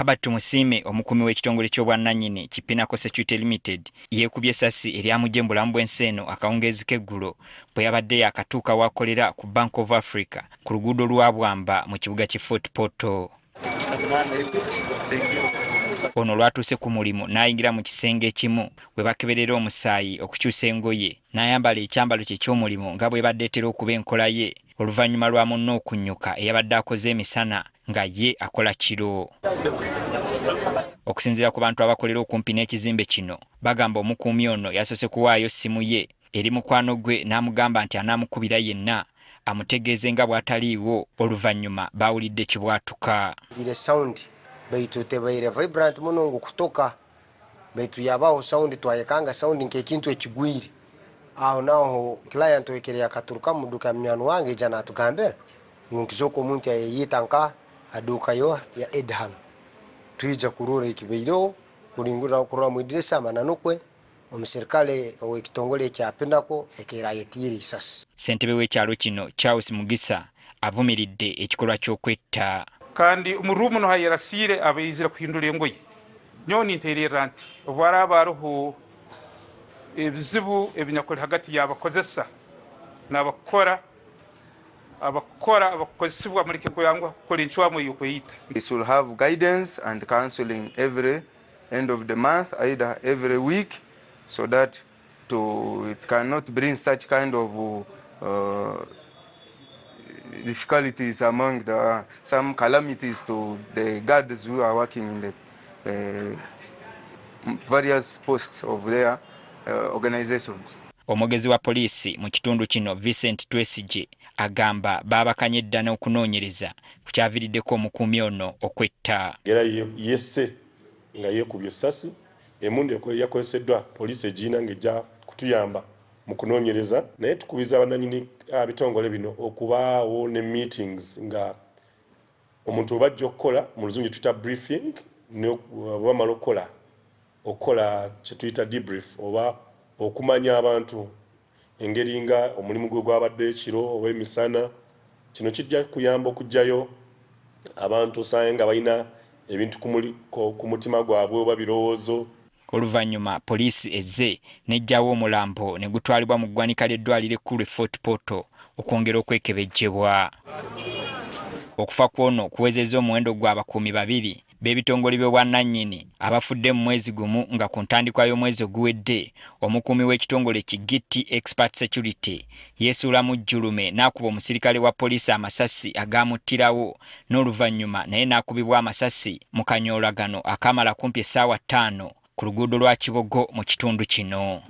Habatu Musime omukumi w'ekitongole ky'obwannannyini ki Pinnacle Security Limited yeekubye essasi eryamujembula mu bw'enseeno akawungeezi k'eggulo bwe yabadde yaakatuuka w'akolera ku Bank of Africa ku luguudo lwa Bwamba mu kibuga ky'e Fort Portal. Ono lwatuuse ku mulimu n'ayingira mu kisenge ekimu bwe bakeberera omusaayi okukyusa engoye n'ayambala ekyambalo kye ky'omulimu nga bwe baddeetera okuba enkola ye oluvannyuma lwa munne okunnyuka eyabadde akoze emisana nga ye akola kiro. Okusinziira ku bantu abakolera okumpi n'ekizimbe kino bagamba omukuumi ono yasoose kuwaayo ssimu ye eri mukwano gwe n'amugamba nti anaamukubira yenna amutegeeze nga bw'ataliiwo oluvannyuma baawulidde kibwatuka. Baitu tebaire vibrant muno kutoka baitu yabaho sound twayekanga sound nk'ekintu ekigwire aho naho client wekereye akaturuka mu duka myanu wange jana atugambira nkizoko omuntu yayita nka aduka yo ya Edham twija kurura ikibeiro kulingura kurura mu diresa mananokwe omuserikale w'ekitongole kya Pinnacle ekera yetiri sas. Ssentebe w'ekyalo kino Charles Mugisa avumiridde ekikolwa ky'okwetta kandi umurumu no hayirasire abayizira kuhindura engoye nyoni nterera nti obwara baruho ebizibu ebinyakuri hagati y'abakozesa n'abakora abakozesibwa muri kiko yangwa kukora inshwamo yokwita. This will have guidance and counseling every end of the month, either every week, so that it cannot bring such kind of difficulties among some calamities to the guards who are working in the various posts of their organizations. Omwogezi wa poliisi mu kitundu kino Vincent Twesige agamba baabakanye dda n'okunoonyereza ku kyaviiriddeko omukuumi ono okwetta. Era yesse nga yeekubye essasi emundu yakozeseddwa poliisi egiina ng'ejja kutuyamba mu kunoonyereza naye tukubiza abannannyini bitongole bino okubaawo ne meetings nga omuntu obajja okukola mu luzungu tuyita briefing bwamala okukola kye tuyita debrief oba okumanya abantu engeri nga omulimu gwe gwabadde ekiro oba emisana. Kino kijja kuyamba okugjayo abantu osaye nga balina ebintu ku mutima gwabwe oba birowoozo. Oluvannyuma poliisi ezze n'ejjawo omulambo ne gutwalibwa mu ggwanika ly'eddwaliro ekkulu Fort Portal okwongera okwekebejjebwa. Okufa kw'ono kuwezezza omuwendo gw'abakuumi babiri b'ebitongole by'obwannannyini abafudde mu mwezi gumu nga ku ntandikwa y'omwezi oguwedde omukuumi w'ekitongole ki Gitti Expert Security yeesuula mu jjulume n'akuba omusirikale wa poliisi amasasi agaamuttirawo n'oluvannyuma naye n'akubibwa amasasi mu kanyoolagano akamala kumpi essaawa 5 ku luguudo lwa Kibogo mu kitundu kino.